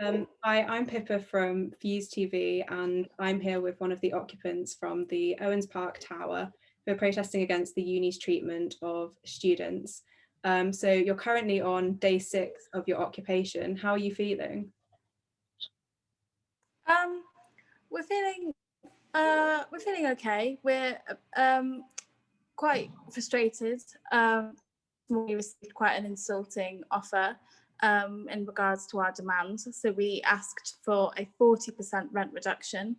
Hi, I'm Pippa from Fuse TV, and I'm here with one of the occupants from the Owens Park Tower who are protesting against the uni's treatment of students. So you're currently on day 6 of your occupation. How are you feeling? We're feeling okay. We're quite frustrated. We received quite an insulting offer in regards to our demands. So we asked for a 40% rent reduction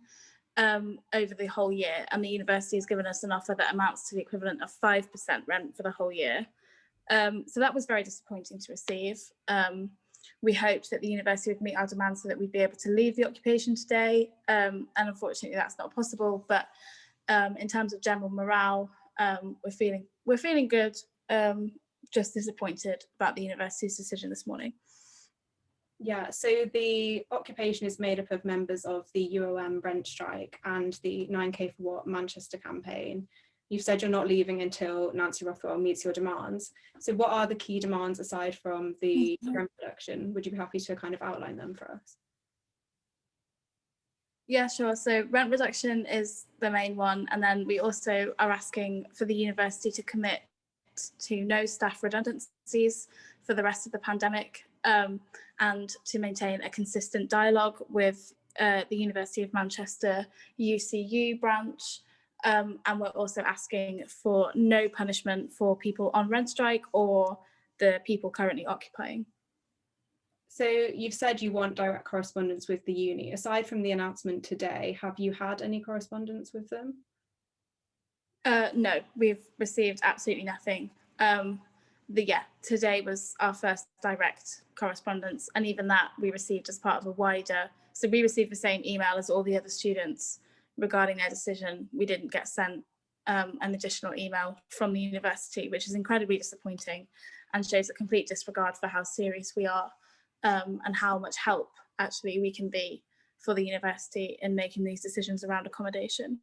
over the whole year, and the university has given us an offer that amounts to the equivalent of 5% rent for the whole year. So that was very disappointing to receive. We hoped that the university would meet our demands so that we'd be able to leave the occupation today, and unfortunately that's not possible. But in terms of general morale, we're feeling good. Just disappointed about the university's decision this morning. Yeah, so the occupation is made up of members of the UOM rent strike and the 9K for What Manchester campaign. You've said you're not leaving until Nancy Rothwell meets your demands. So what are the key demands aside from the rent reduction? Would you be happy to kind of outline them for us? Yeah, sure. So rent reduction is the main one. And then we also are asking for the university to commit to no staff redundancies for the rest of the pandemic, and to maintain a consistent dialogue with the University of Manchester UCU branch. And we're also asking for no punishment for people on rent strike or the people currently occupying. So you've said you want direct correspondence with the uni. Aside from the announcement today, have you had any correspondence with them? No, we've received absolutely nothing. Today was our first direct correspondence, and even that we received as part of a wider. So we received the same email as all the other students regarding their decision. We didn't get sent an additional email from the university, which is incredibly disappointing and shows a complete disregard for how serious we are, and how much help actually we can be for the university in making these decisions around accommodation.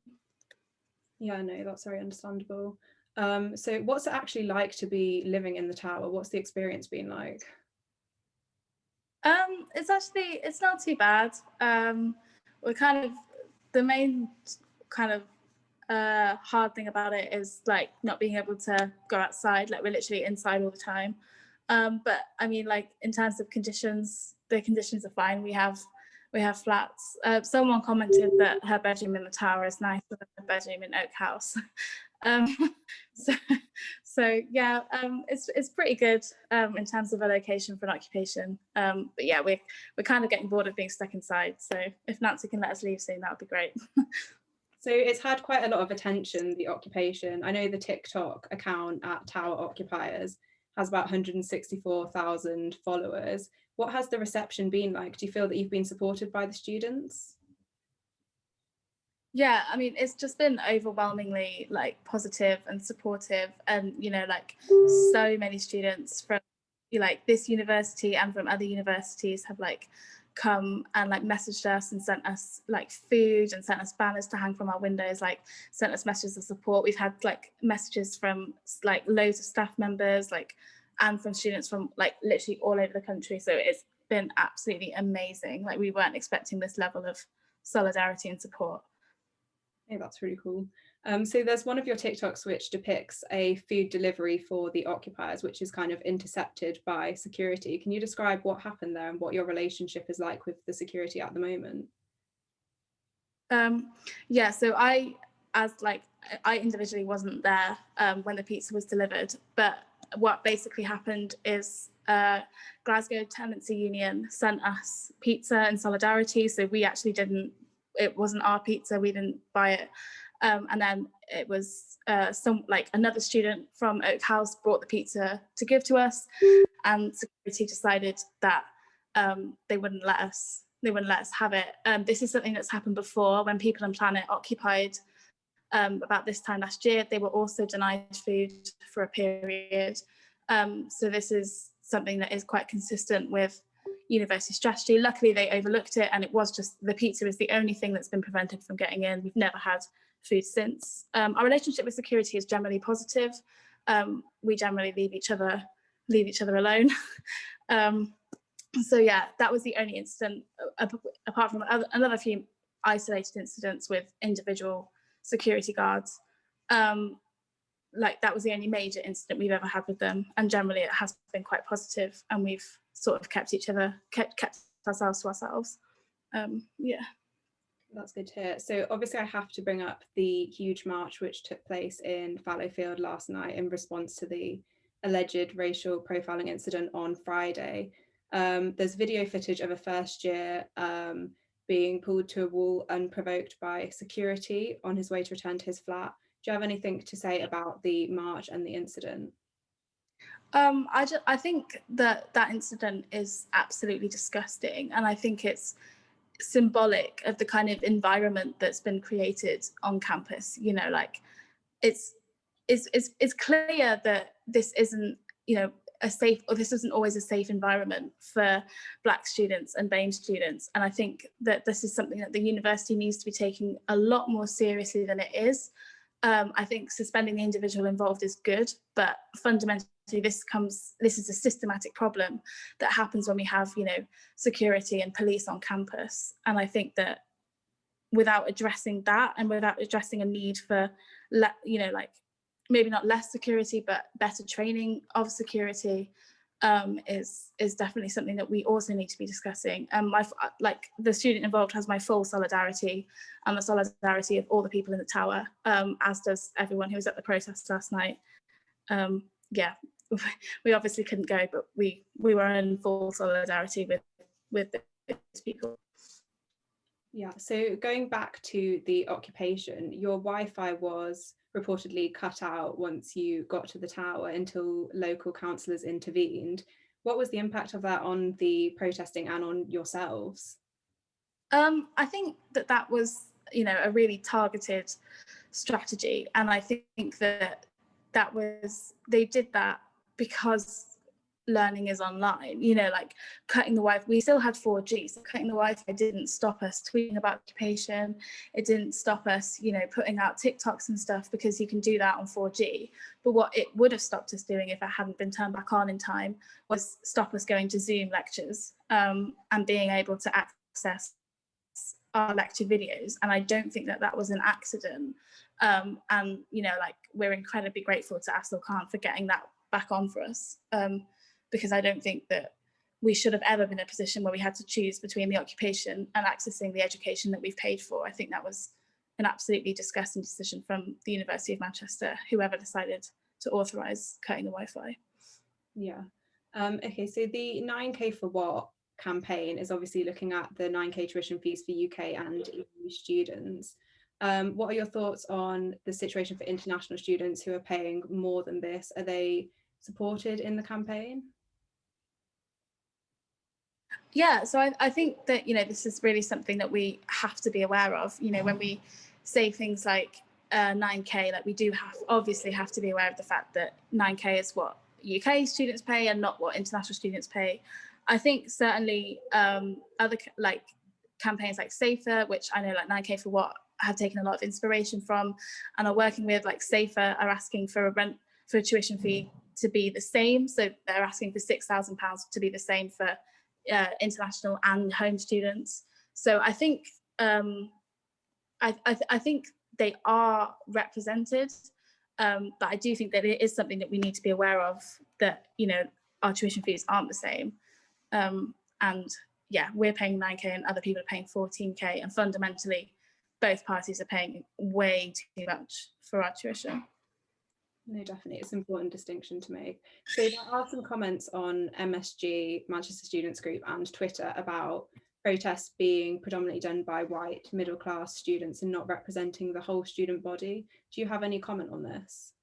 Yeah, no, that's very understandable. So what's it actually like to be living in the tower? What's the experience been like? It's not too bad. We're kind of, the main kind of hard thing about it is like not being able to go outside. Like we're literally inside all the time. But I mean, like in terms of conditions, the conditions are fine. We have flats. Someone commented that her bedroom in the tower is nicer than her bedroom in Oak House. So yeah, it's pretty good in terms of a location for an occupation. But yeah, we're kind of getting bored of being stuck inside. So if Nancy can let us leave soon, that would be great. So it's had quite a lot of attention, the occupation. I know the TikTok account at Tower Occupiers has about 164,000 followers. What has the reception been like? Do you feel that you've been supported by the students? Yeah, I mean, it's just been overwhelmingly like positive and supportive, and like so many students from like this university and from other universities have like come and like messaged us and sent us like food and sent us banners to hang from our windows, like sent us messages of support. We've had like messages from like loads of staff members, like, and from students from like literally all over the country. So it's been absolutely amazing. Like we weren't expecting this level of solidarity and support. Yeah, that's really cool. So there's one of your TikToks which depicts a food delivery for the occupiers, which is kind of intercepted by security. Can you describe what happened there and what your relationship is like with the security at the moment? Yeah, so I individually wasn't there when the pizza was delivered, but what basically happened is Glasgow Tenancy Union sent us pizza in solidarity. So we actually it wasn't our pizza, we didn't buy it. And then it was another student from Oak House brought the pizza to give to us, and security decided that they wouldn't let us have it. This is something that's happened before when People and Planet occupied about this time last year. They were also denied food for a period. So this is something that is quite consistent with university strategy. Luckily, they overlooked it, and it was just the pizza is the only thing that's been prevented from getting in. We've never had food since. Our relationship with security is generally positive. We generally leave each other alone. So yeah, that was the only incident, apart from another few isolated incidents with individual security guards. Like that was the only major incident we've ever had with them, and generally it has been quite positive, and we've sort of kept ourselves to ourselves. Yeah. That's good to hear. So obviously I have to bring up the huge march which took place in Fallowfield last night in response to the alleged racial profiling incident on Friday. There's video footage of a first year being pulled to a wall unprovoked by security on his way to return to his flat. Do you have anything to say about the march and the incident? I think that incident is absolutely disgusting, and I think it's symbolic of the kind of environment that's been created on campus. You know, like it's clear that this isn't, you know, a safe, or this isn't always a safe environment for Black students and BAME students. And I think that this is something that the university needs to be taking a lot more seriously than it is. I think suspending the individual involved is good, but fundamentally this is a systematic problem that happens when we have, you know, security and police on campus. And I think that without addressing that, and without addressing a need for, you know, like maybe not less security, but better training of security, is definitely something that we also need to be discussing. Like the student involved has my full solidarity, and the solidarity of all the people in the tower, as does everyone who was at the protest last night. Yeah, we obviously couldn't go, but we were in full solidarity with those people. Yeah, so going back to the occupation, your Wi-Fi was reportedly cut out once you got to the tower until local councillors intervened. What was the impact of that on the protesting and on yourselves? I think that was, you know, a really targeted strategy, and I think that they did that because learning is online, you know, like cutting the Wi-Fi. We still had 4G, so cutting the Wi-Fi didn't stop us tweeting about occupation. It didn't stop us, you know, putting out TikToks and stuff, because you can do that on 4G. But what it would have stopped us doing if it hadn't been turned back on in time was stop us going to Zoom lectures, and being able to access our lecture videos. And I don't think that was an accident. And, you know, like we're incredibly grateful to Aslil Khan for getting that back on for us. Because I don't think that we should have ever been in a position where we had to choose between the occupation and accessing the education that we've paid for. I think that was an absolutely disgusting decision from the University of Manchester, whoever decided to authorise cutting the Wi-Fi. Yeah. Okay, so the 9K for What campaign is obviously looking at the 9K tuition fees for UK and EU students. What are your thoughts on the situation for international students who are paying more than this? Are they supported in the campaign? Yeah, so I think that, you know, this is really something that we have to be aware of. You know, when we say things like 9K, like we do obviously have to be aware of the fact that 9K is what UK students pay and not what international students pay. I think certainly other like campaigns like Safer, which I know like 9K for What have taken a lot of inspiration from and are working with, like Safer are asking for a tuition fee to be the same. So they're asking for £6,000 to be the same for international and home students. So I think I think they are represented, but I do think that it is something that we need to be aware of, that, you know, our tuition fees aren't the same. And yeah, we're paying 9K and other people are paying 14K, and fundamentally both parties are paying way too much for our tuition. No, definitely, it's an important distinction to make. So there are some comments on MSG, Manchester Students Group, and Twitter about protests being predominantly done by white middle-class students and not representing the whole student body. Do you have any comment on this?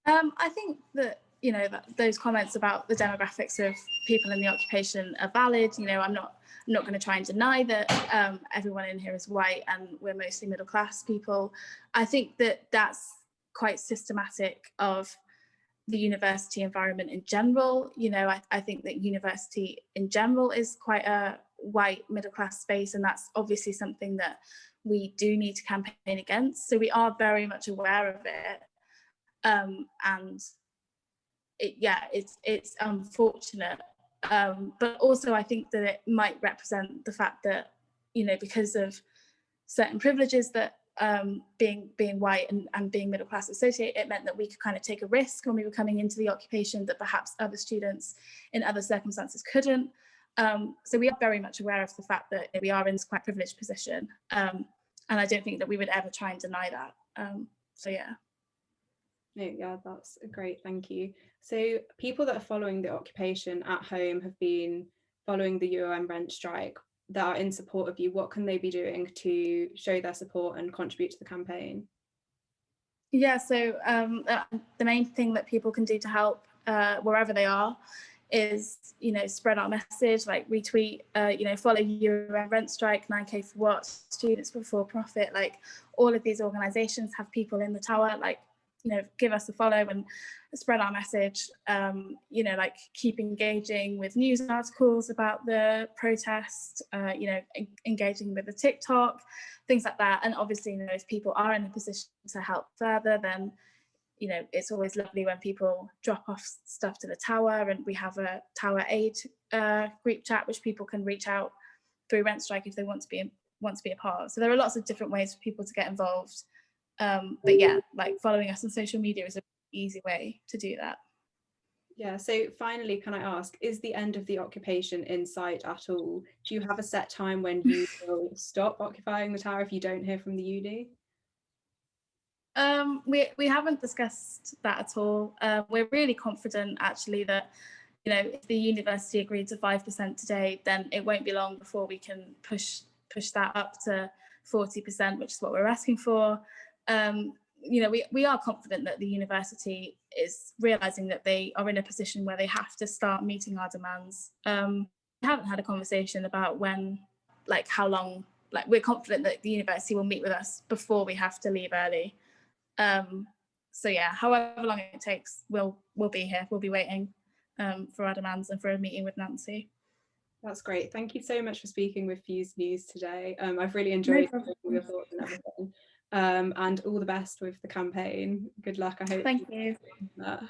I think that, you know, that those comments about the demographics of people in the occupation are valid. You know, I'm not going to try and deny that everyone in here is white and we're mostly middle-class people. I think that that's quite systematic of the university environment in general. You know, I think that university in general is quite a white middle-class space, and that's obviously something that we do need to campaign against. So we are very much aware of it, and it's unfortunate But also I think that it might represent the fact that, you know, because of certain privileges that being white and being middle class associate, it meant that we could kind of take a risk when we were coming into the occupation that perhaps other students in other circumstances couldn't. So we are very much aware of the fact that we are in this quite privileged position, and I don't think that we would ever try and deny that. So yeah. No, yeah, that's great, thank you. So people that are following the occupation at home have been following the UOM rent strike, that are in support of you. What can they be doing to show their support and contribute to the campaign? Yeah, so the main thing that people can do to help wherever they are is, you know, spread our message, like retweet, you know, follow UOM rent strike, 9K for what, students for profit, like all of these organisations have people in the tower, like, you know, give us a follow and spread our message, you know, like keep engaging with news articles about the protest, you know, engaging with the TikTok, things like that. And obviously, you know, if people are in a position to help further, then, you know, it's always lovely when people drop off stuff to the tower, and we have a tower aid group chat which people can reach out through rent strike if they want to be a part of. So there are lots of different ways for people to get involved. But yeah, like following us on social media is an easy way to do that. Yeah, so finally, can I ask, is the end of the occupation in sight at all? Do you have a set time when you will stop occupying the tower if you don't hear from the UD? We haven't discussed that at all. We're really confident actually that, you know, if the university agreed to 5% today, then it won't be long before we can push that up to 40%, which is what we're asking for. You know, we are confident that the university is realising that they are in a position where they have to start meeting our demands. We haven't had a conversation about when, like how long, like we're confident that the university will meet with us before we have to leave early. So yeah, however long it takes, we'll be here, we'll be waiting for our demands and for a meeting with Nancy. That's great. Thank you so much for speaking with Fuse News today. I've really enjoyed your thoughts and everything. And all the best with the campaign. Good luck. I hope. Thank you. That.